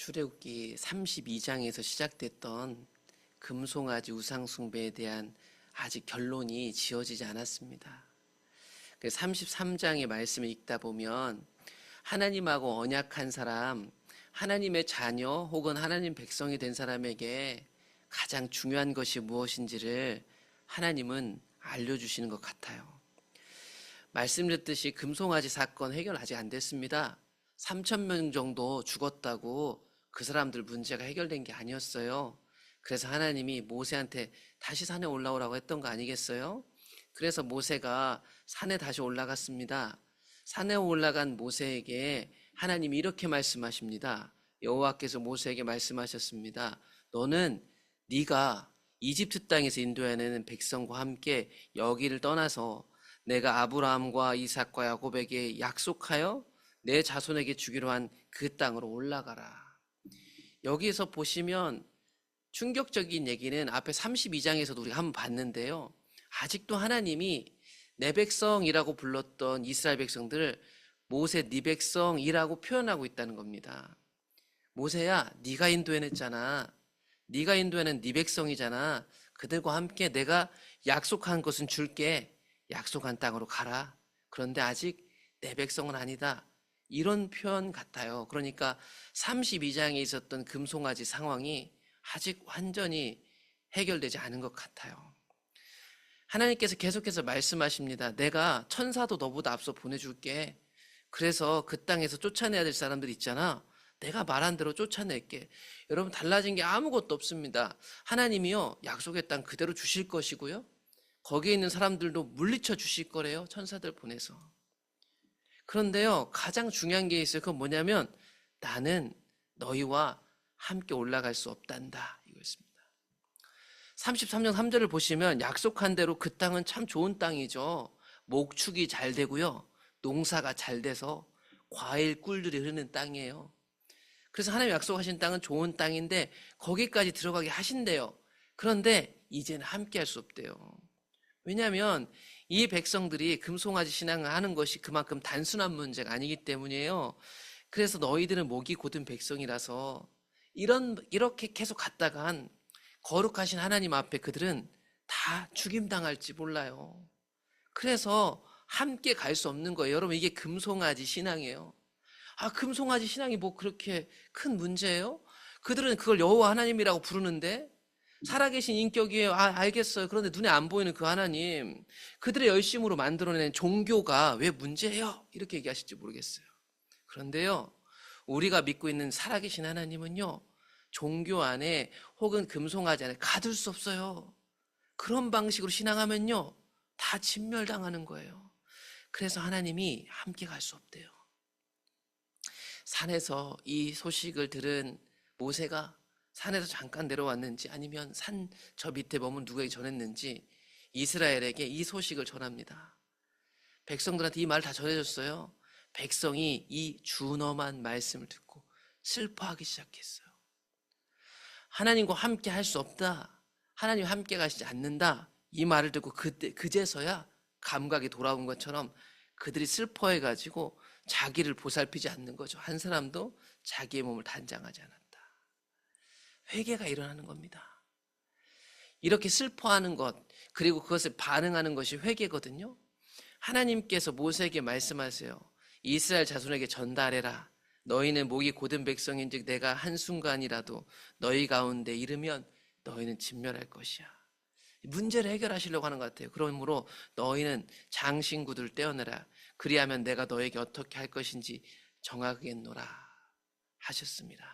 출애굽기 32장에서 시작됐던 금송아지 우상숭배에 대한 아직 결론이 지어지지 않았습니다. 33장의 말씀을 읽다 보면 하나님하고 언약한 사람, 하나님의 자녀 혹은 하나님 백성이 된 사람에게 가장 중요한 것이 무엇인지를 하나님은 알려주시는 것 같아요. 말씀드렸듯이 금송아지 사건 해결 아직 안 됐습니다. 3,000명 정도 죽었다고 그 사람들 문제가 해결된 게 아니었어요. 그래서 하나님이 모세한테 다시 산에 올라오라고 했던 거 아니겠어요? 그래서 모세가 산에 다시 올라갔습니다. 산에 올라간 모세에게 하나님이 이렇게 말씀하십니다. 여호와께서 모세에게 말씀하셨습니다. 너는 네가 이집트 땅에서 인도해내는 백성과 함께 여기를 떠나서 내가 아브라함과 이삭과 야곱에게 약속하여 내 자손에게 주기로 한 그 땅으로 올라가라. 여기에서 보시면 충격적인 얘기는 앞에 32장에서도 우리가 한번 봤는데요. 아직도 하나님이 내 백성이라고 불렀던 이스라엘 백성들을 모세 네 백성이라고 표현하고 있다는 겁니다. 모세야, 네가 인도해냈잖아. 네가 인도해낸 네 백성이잖아. 그들과 함께 내가 약속한 것은 줄게. 약속한 땅으로 가라. 그런데 아직 내 백성은 아니다. 이런 표현 같아요. 그러니까 32장에 있었던 금송아지 상황이 아직 완전히 해결되지 않은 것 같아요. 하나님께서 계속해서 말씀하십니다. 내가 천사도 너보다 앞서 보내줄게. 그래서 그 땅에서 쫓아내야 될 사람들 있잖아. 내가 말한 대로 쫓아낼게. 여러분, 달라진 게 아무것도 없습니다. 하나님이요, 약속의 땅 그대로 주실 것이고요. 거기에 있는 사람들도 물리쳐 주실 거래요. 천사들 보내서. 그런데요, 가장 중요한 게 있어요. 그건 뭐냐면 나는 너희와 함께 올라갈 수 없단다. 이거였습니다. 33장 3절을 보시면 약속한 대로 그 땅은 참 좋은 땅이죠. 목축이 잘 되고요. 농사가 잘 돼서 과일 꿀들이 흐르는 땅이에요. 그래서 하나님 약속하신 땅은 좋은 땅인데 거기까지 들어가게 하신대요. 그런데 이제는 함께 할 수 없대요. 왜냐하면 이 백성들이 금송아지 신앙을 하는 것이 그만큼 단순한 문제가 아니기 때문이에요. 그래서 너희들은 목이 곧은 백성이라서 이렇게 계속 갔다간 거룩하신 하나님 앞에 그들은 다 죽임당할지 몰라요. 그래서 함께 갈 수 없는 거예요. 여러분, 이게 금송아지 신앙이에요. 금송아지 신앙이 뭐 그렇게 큰 문제예요? 그들은 그걸 여호와 하나님이라고 부르는데 살아계신 인격이에요. 알겠어요. 그런데 눈에 안 보이는 그 하나님, 그들의 열심으로 만들어낸 종교가 왜 문제예요? 이렇게 얘기하실지 모르겠어요. 그런데요, 우리가 믿고 있는 살아계신 하나님은요, 종교 안에 혹은 금송아지 안에 가둘 수 없어요. 그런 방식으로 신앙하면요, 다 진멸당하는 거예요. 그래서 하나님이 함께 갈 수 없대요. 산에서 이 소식을 들은 모세가 산에서 잠깐 내려왔는지 아니면 산 저 밑에 머문 누구에게 전했는지 이스라엘에게 이 소식을 전합니다. 백성들한테 이 말 다 전해줬어요. 백성이 이 준엄한 말씀을 듣고 슬퍼하기 시작했어요. 하나님과 함께 할 수 없다. 하나님 함께 가시지 않는다. 이 말을 듣고 그제서야 감각이 돌아온 것처럼 그들이 슬퍼해가지고 자기를 보살피지 않는 거죠. 한 사람도 자기의 몸을 단장하지 않았다. 회개가 일어나는 겁니다. 이렇게 슬퍼하는 것, 그리고 그것을 반응하는 것이 회개거든요. 하나님께서 모세에게 말씀하세요. 이스라엘 자손에게 전달해라. 너희는 목이 곧은 백성인즉 내가 한순간이라도 너희 가운데 이르면 너희는 진멸할 것이야. 문제를 해결하시려고 하는 것 같아요. 그러므로 너희는 장신구들을 떼어내라. 그리하면 내가 너에게 어떻게 할 것인지 정하겠노라 하셨습니다.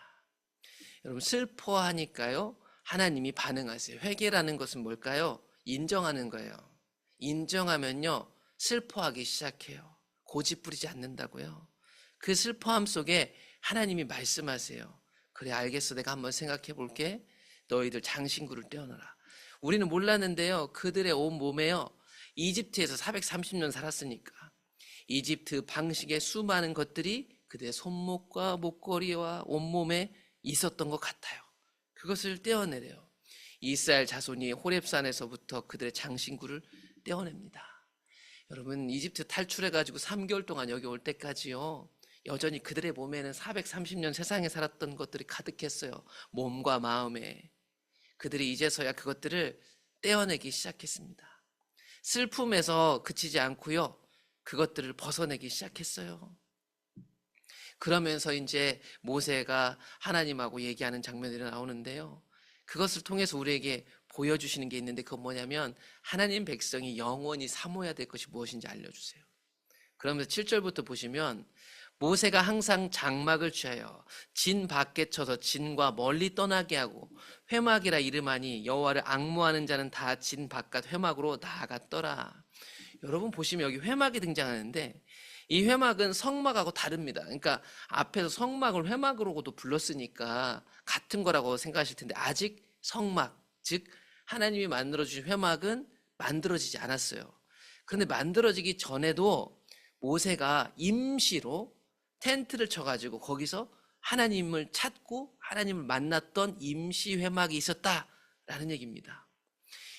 여러분, 슬퍼하니까요, 하나님이 반응하세요. 회개라는 것은 뭘까요? 인정하는 거예요. 인정하면요, 슬퍼하기 시작해요. 고집 부리지 않는다고요. 그 슬퍼함 속에 하나님이 말씀하세요. 그래, 알겠어. 내가 한번 생각해 볼게. 너희들 장신구를 떼어놔라. 우리는 몰랐는데요, 그들의 온 몸에요, 이집트에서 430년 살았으니까 이집트 방식의 수많은 것들이 그들의 손목과 목걸이와 온몸에 있었던 것 같아요. 그것을 떼어내래요. 이스라엘 자손이 호렙산에서부터 그들의 장신구를 떼어냅니다. 여러분, 이집트 탈출해가지고 3개월 동안 여기 올 때까지요, 여전히 그들의 몸에는 430년 세상에 살았던 것들이 가득했어요. 몸과 마음에. 그들이 이제서야 그것들을 떼어내기 시작했습니다. 슬픔에서 그치지 않고요, 그것들을 벗어내기 시작했어요. 그러면서 이제 모세가 하나님하고 얘기하는 장면들이 나오는데요, 그것을 통해서 우리에게 보여주시는 게 있는데, 그건 뭐냐면 하나님 백성이 영원히 사모해야 될 것이 무엇인지 알려주세요. 그러면서 7절부터 보시면, 모세가 항상 장막을 취하여 진 밖에 쳐서 진과 멀리 떠나게 하고 회막이라 이름하니 여호와를 앙모하는 자는 다 진 바깥 회막으로 나아갔더라. 여러분 보시면 여기 회막이 등장하는데, 이 회막은 성막하고 다릅니다. 그러니까 앞에서 성막을 회막으로도 불렀으니까 같은 거라고 생각하실 텐데, 아직 성막, 즉 하나님이 만들어주신 회막은 만들어지지 않았어요. 그런데 만들어지기 전에도 모세가 임시로 텐트를 쳐가지고 거기서 하나님을 찾고 하나님을 만났던 임시 회막이 있었다라는 얘기입니다.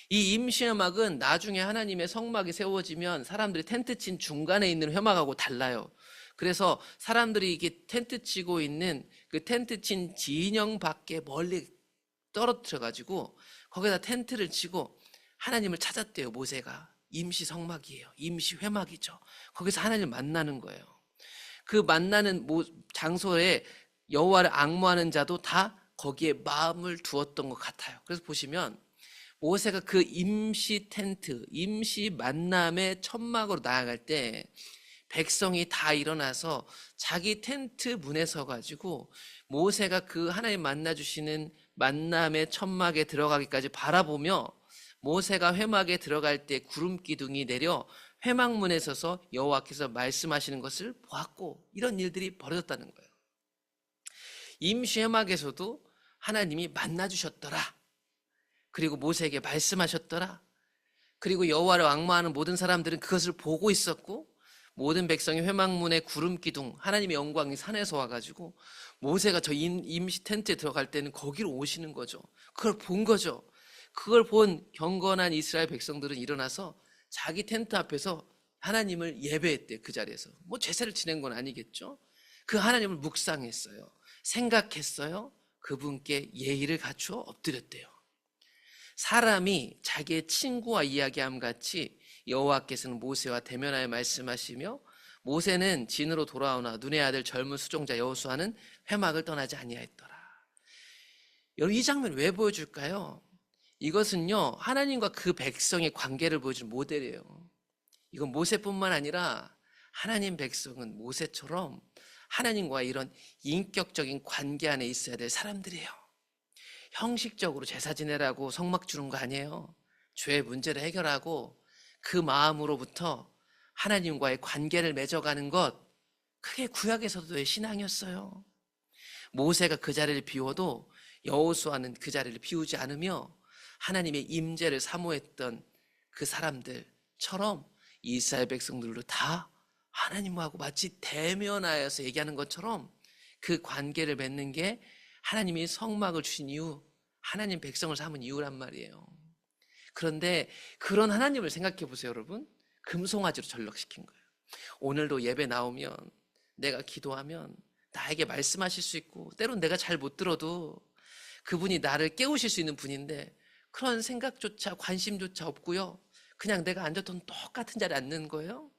이 임시 회막은 나중에 하나님의 성막이 세워지면 사람들이 텐트 친 중간에 있는 회막하고 달라요. 그래서 사람들이 이게 텐트 치고 있는 그 텐트 친 진영 밖에 멀리 떨어뜨려가지고 거기다 텐트를 치고 하나님을 찾았대요. 모세가. 임시 성막이에요. 임시 회막이죠. 거기서 하나님을 만나는 거예요. 그 만나는 장소에 여호와를 앙모하는 자도 다 거기에 마음을 두었던 것 같아요. 그래서 보시면 모세가 그 임시 텐트, 임시 만남의 천막으로 나아갈 때 백성이 다 일어나서 자기 텐트 문에 서가지고 모세가 그 하나님 만나주시는 만남의 천막에 들어가기까지 바라보며, 모세가 회막에 들어갈 때 구름 기둥이 내려 회막문에 서서 여호와께서 말씀하시는 것을 보았고, 이런 일들이 벌어졌다는 거예요. 임시 회막에서도 하나님이 만나주셨더라. 그리고 모세에게 말씀하셨더라. 그리고 여호와를 앙모하는 모든 사람들은 그것을 보고 있었고, 모든 백성이 회막문에 구름 기둥, 하나님의 영광이 산에서 와가지고 모세가 저 임시 텐트에 들어갈 때는 거기로 오시는 거죠. 그걸 본 거죠. 그걸 본 경건한 이스라엘 백성들은 일어나서 자기 텐트 앞에서 하나님을 예배했대. 그 자리에서 뭐 제사를 지낸 건 아니겠죠. 그 하나님을 묵상했어요. 생각했어요. 그분께 예의를 갖추어 엎드렸대요. 사람이 자기의 친구와 이야기함 같이 여호와께서는 모세와 대면하여 말씀하시며, 모세는 진으로 돌아오나 눈의 아들 젊은 수종자 여호수아는 회막을 떠나지 아니하였더라. 여러분, 이 장면 왜 보여줄까요? 이것은요, 하나님과 그 백성의 관계를 보여준 모델이에요. 이건 모세뿐만 아니라 하나님 백성은 모세처럼 하나님과 이런 인격적인 관계 안에 있어야 될 사람들이에요. 형식적으로 제사 지내라고 성막 주는 거 아니에요. 죄의 문제를 해결하고 그 마음으로부터 하나님과의 관계를 맺어가는 것, 그게 구약에서도의 신앙이었어요. 모세가 그 자리를 비워도 여호수아는 그 자리를 비우지 않으며 하나님의 임재를 사모했던 그 사람들처럼 이스라엘 백성들도 다 하나님하고 마치 대면하여서 얘기하는 것처럼 그 관계를 맺는 게 하나님이 성막을 주신 이유, 하나님 백성을 삼은 이유란 말이에요. 그런데 그런 하나님을 생각해 보세요, 여러분. 금송아지로 전락시킨 거예요. 오늘도 예배 나오면, 내가 기도하면 나에게 말씀하실 수 있고, 때론 내가 잘 못 들어도 그분이 나를 깨우실 수 있는 분인데, 그런 생각조차 관심조차 없고요, 그냥 내가 앉았던 똑같은 자리에 앉는 거예요.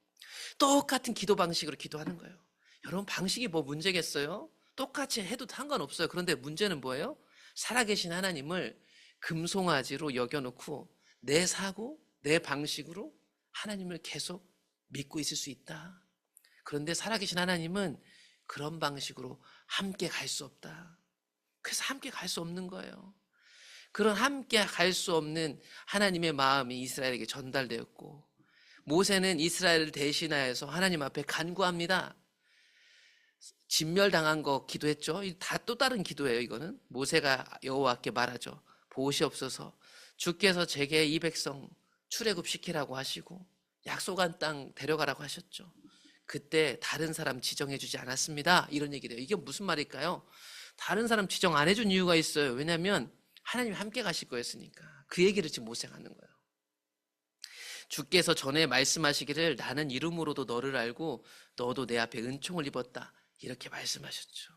똑같은 기도 방식으로 기도하는 거예요. 여러분, 방식이 뭐 문제겠어요? 똑같이 해도 상관없어요. 그런데 문제는 뭐예요? 살아계신 하나님을 금송아지로 여겨놓고 내 사고, 내 방식으로 하나님을 계속 믿고 있을 수 있다. 그런데 살아계신 하나님은 그런 방식으로 함께 갈 수 없다. 그래서 함께 갈 수 없는 거예요. 그런 함께 갈 수 없는 하나님의 마음이 이스라엘에게 전달되었고, 모세는 이스라엘을 대신하여서 하나님 앞에 간구합니다. 진멸당한 거 기도했죠. 다 또 다른 기도예요. 이거는 모세가 여호와께 말하죠. 보시옵소서, 주께서 제게 이 백성 출애굽시키라고 하시고 약속한 땅 데려가라고 하셨죠. 그때 다른 사람 지정해 주지 않았습니다. 이런 얘기를 해요. 이게 무슨 말일까요? 다른 사람 지정 안 해준 이유가 있어요. 왜냐하면 하나님이 함께 가실 거였으니까. 그 얘기를 지금 모세가 하는 거예요. 주께서 전에 말씀하시기를 나는 이름으로도 너를 알고 너도 내 앞에 은총을 입었다. 이렇게 말씀하셨죠.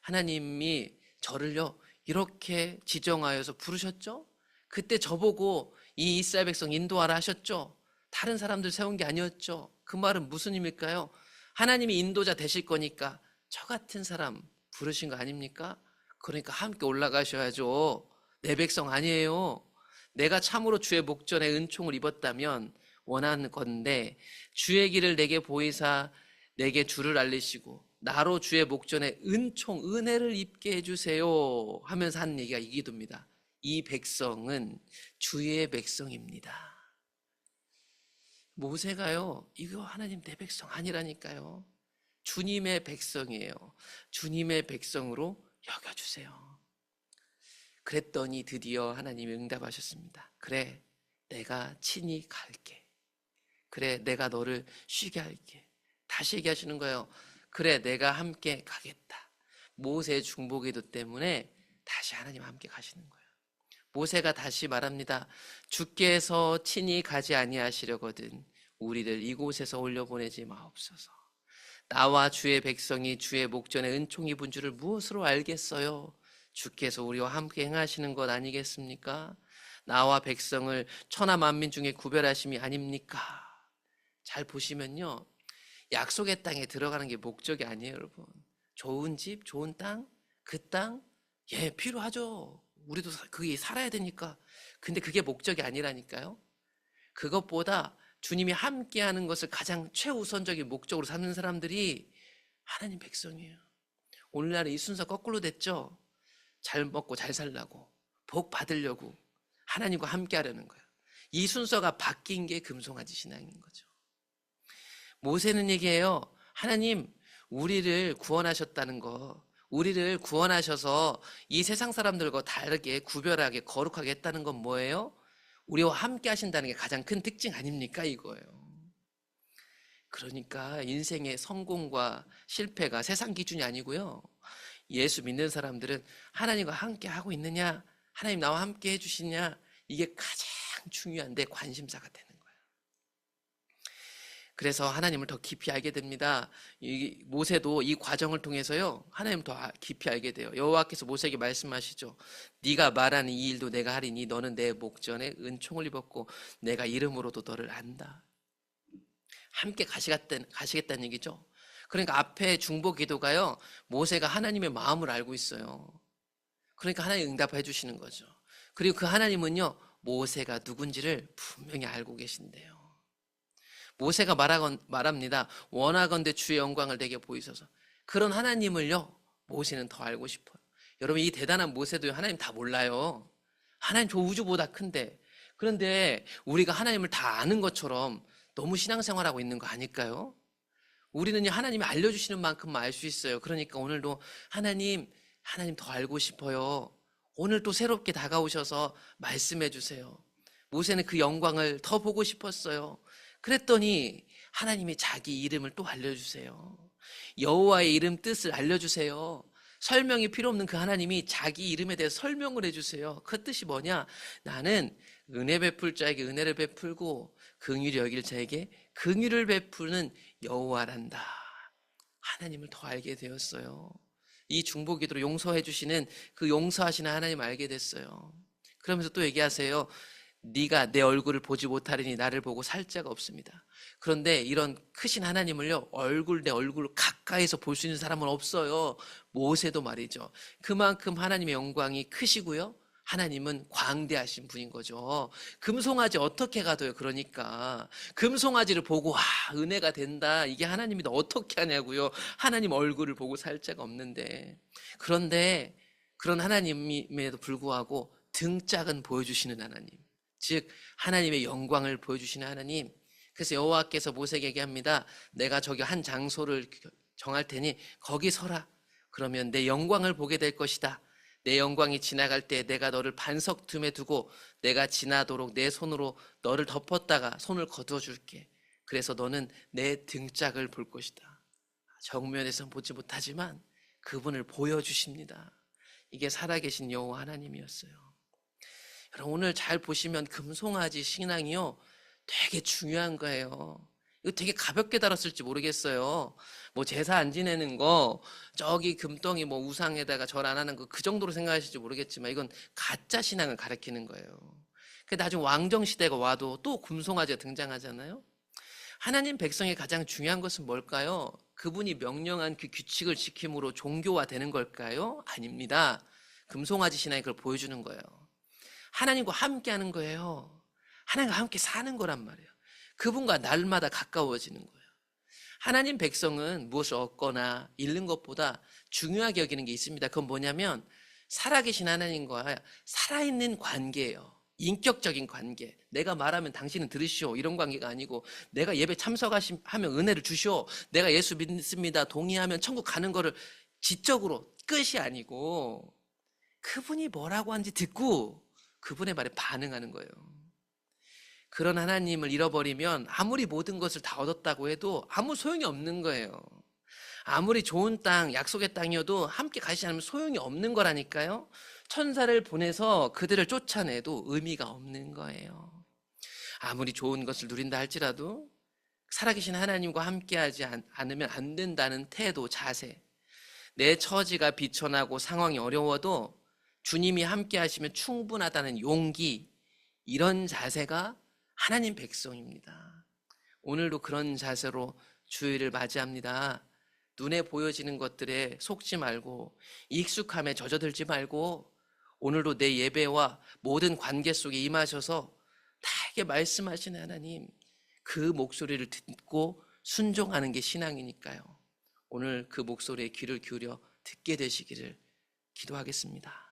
하나님이 저를요 이렇게 지정하여서 부르셨죠. 그때 저보고 이 이스라엘 백성 인도하라 하셨죠. 다른 사람들 세운 게 아니었죠. 그 말은 무슨 의미일까요? 하나님이 인도자 되실 거니까 저 같은 사람 부르신 거 아닙니까? 그러니까 함께 올라가셔야죠. 내 백성 아니에요. 내가 참으로 주의 목전에 은총을 입었다면 원하는 건데 주의 길을 내게 보이사 내게 주를 알리시고 나로 주의 목전에 은총, 은혜를 입게 해주세요 하면서 하는 얘기가 이 기도입니다. 이 백성은 주의 백성입니다. 모세가요, 이거 하나님 내 백성 아니라니까요. 주님의 백성이에요. 주님의 백성으로 여겨주세요. 그랬더니 드디어 하나님이 응답하셨습니다. 그래, 내가 친히 갈게. 그래, 내가 너를 쉬게 할게. 다시 얘기하시는 거예요. 그래, 내가 함께 가겠다. 모세의 중보기도 때문에 다시 하나님 함께 가시는 거예요. 모세가 다시 말합니다. 주께서 친히 가지 아니하시려거든 우리를 이곳에서 올려보내지 마옵소서. 나와 주의 백성이 주의 목전에 은총 입은 줄을 무엇으로 알겠어요? 주께서 우리와 함께 행하시는 것 아니겠습니까? 나와 백성을 천하 만민 중에 구별하심이 아닙니까? 잘 보시면요, 약속의 땅에 들어가는 게 목적이 아니에요, 여러분. 좋은 집, 좋은 땅, 그 땅, 예, 필요하죠. 우리도 그게 살아야 되니까. 근데 그게 목적이 아니라니까요. 그것보다 주님이 함께하는 것을 가장 최우선적인 목적으로 삼는 사람들이 하나님 백성이에요. 오늘날은 이 순서 거꾸로 됐죠. 잘 먹고 잘 살라고, 복 받으려고 하나님과 함께하려는 거예요. 이 순서가 바뀐 게 금송아지 신앙인 거죠. 모세는 얘기해요. 하나님, 우리를 구원하셨다는 거, 우리를 구원하셔서 이 세상 사람들과 다르게 구별하게 거룩하게 했다는 건 뭐예요? 우리와 함께 하신다는 게 가장 큰 특징 아닙니까? 이거예요. 그러니까 인생의 성공과 실패가 세상 기준이 아니고요. 예수 믿는 사람들은 하나님과 함께 하고 있느냐, 하나님 나와 함께 해주시냐, 이게 가장 중요한 내 관심사가 되는 거예요. 그래서 하나님을 더 깊이 알게 됩니다. 모세도 이 과정을 통해서요, 하나님을 더 깊이 알게 돼요. 여호와께서 모세에게 말씀하시죠. 네가 말하는 이 일도 내가 하리니 너는 내 목전에 은총을 입었고 내가 이름으로도 너를 안다. 함께 가시겠다는 얘기죠. 그러니까 앞에 중보 기도가요, 모세가 하나님의 마음을 알고 있어요. 그러니까 하나님 응답해 주시는 거죠. 그리고 그 하나님은요, 모세가 누군지를 분명히 알고 계신대요. 모세가 말합니다. 원하건대 주의 영광을 내게 보이소서. 그런 하나님을요, 모세는 더 알고 싶어요. 여러분, 이 대단한 모세도 하나님 다 몰라요. 하나님 저 우주보다 큰데. 그런데 우리가 하나님을 다 아는 것처럼 너무 신앙생활하고 있는 거 아닐까요? 우리는 하나님이 알려주시는 만큼만 알 수 있어요. 그러니까 오늘도 하나님 더 알고 싶어요. 오늘 또 새롭게 다가오셔서 말씀해 주세요. 모세는 그 영광을 더 보고 싶었어요. 그랬더니 하나님이 자기 이름을 또 알려주세요. 여호와의 이름 뜻을 알려주세요. 설명이 필요 없는 그 하나님이 자기 이름에 대해서 설명을 해주세요. 그 뜻이 뭐냐? 나는 은혜 베풀 자에게 은혜를 베풀고 긍휼히 여길 자에게 긍휼을 베푸는 여호와란다. 하나님을 더 알게 되었어요. 이 중보기도로 용서해 주시는 그 용서하시는 하나님 알게 됐어요. 그러면서 또 얘기하세요. 네가 내 얼굴을 보지 못하리니 나를 보고 살 자가 없습니다. 그런데 이런 크신 하나님을요, 내 얼굴 가까이서 볼 수 있는 사람은 없어요. 모세도 말이죠. 그만큼 하나님의 영광이 크시고요, 하나님은 광대하신 분인 거죠. 금송아지 어떻게 가둬요? 그러니까 금송아지를 보고 은혜가 된다, 이게 하나님이 어떻게 하냐고요. 하나님 얼굴을 보고 살 자가 없는데. 그런데 그런 하나님임에도 불구하고 등짝은 보여주시는 하나님, 즉 하나님의 영광을 보여주시는 하나님. 그래서 여호와께서 모세에게 얘기합니다. 내가 저기 한 장소를 정할 테니 거기 서라. 그러면 내 영광을 보게 될 것이다. 내 영광이 지나갈 때 내가 너를 반석 틈에 두고 내가 지나도록 내 손으로 너를 덮었다가 손을 거두어 줄게. 그래서 너는 내 등짝을 볼 것이다. 정면에서 보지 못하지만 그분을 보여주십니다. 이게 살아계신 여호와 하나님이었어요. 여러분, 오늘 잘 보시면 금송아지 신앙이요, 되게 중요한 거예요. 이거 되게 가볍게 다뤘을지 모르겠어요. 뭐 제사 안 지내는 거, 저기 금덩이 뭐 우상에다가 절 안 하는 거 그 정도로 생각하실지 모르겠지만 이건 가짜 신앙을 가리키는 거예요. 그 나중 왕정 시대가 와도 또 금송아지가 등장하잖아요. 하나님 백성의 가장 중요한 것은 뭘까요? 그분이 명령한 그 규칙을 지킴으로 종교화 되는 걸까요? 아닙니다. 금송아지 신앙이 그걸 보여주는 거예요. 하나님과 함께 하는 거예요. 하나님과 함께 사는 거란 말이에요. 그분과 날마다 가까워지는 거예요. 하나님 백성은 무엇을 얻거나 잃는 것보다 중요하게 여기는 게 있습니다. 그건 뭐냐면 살아계신 하나님과 살아있는 관계예요. 인격적인 관계. 내가 말하면 당신은 들으시오. 이런 관계가 아니고 내가 예배 참석하면 은혜를 주시오. 내가 예수 믿습니다. 동의하면 천국 가는 거를 지적으로 끝이 아니고 그분이 뭐라고 하는지 듣고 그분의 말에 반응하는 거예요. 그런 하나님을 잃어버리면 아무리 모든 것을 다 얻었다고 해도 아무 소용이 없는 거예요. 아무리 좋은 땅, 약속의 땅이어도 함께 가시지 않으면 소용이 없는 거라니까요. 천사를 보내서 그들을 쫓아내도 의미가 없는 거예요. 아무리 좋은 것을 누린다 할지라도 살아계신 하나님과 함께하지 않으면 안 된다는 태도, 자세. 내 처지가 비천하고 상황이 어려워도 주님이 함께하시면 충분하다는 용기, 이런 자세가 하나님 백성입니다. 오늘도 그런 자세로 주일을 맞이합니다. 눈에 보여지는 것들에 속지 말고 익숙함에 젖어들지 말고 오늘도 내 예배와 모든 관계 속에 임하셔서 나에게 말씀하시는 하나님, 그 목소리를 듣고 순종하는 게 신앙이니까요. 오늘 그 목소리에 귀를 기울여 듣게 되시기를 기도하겠습니다.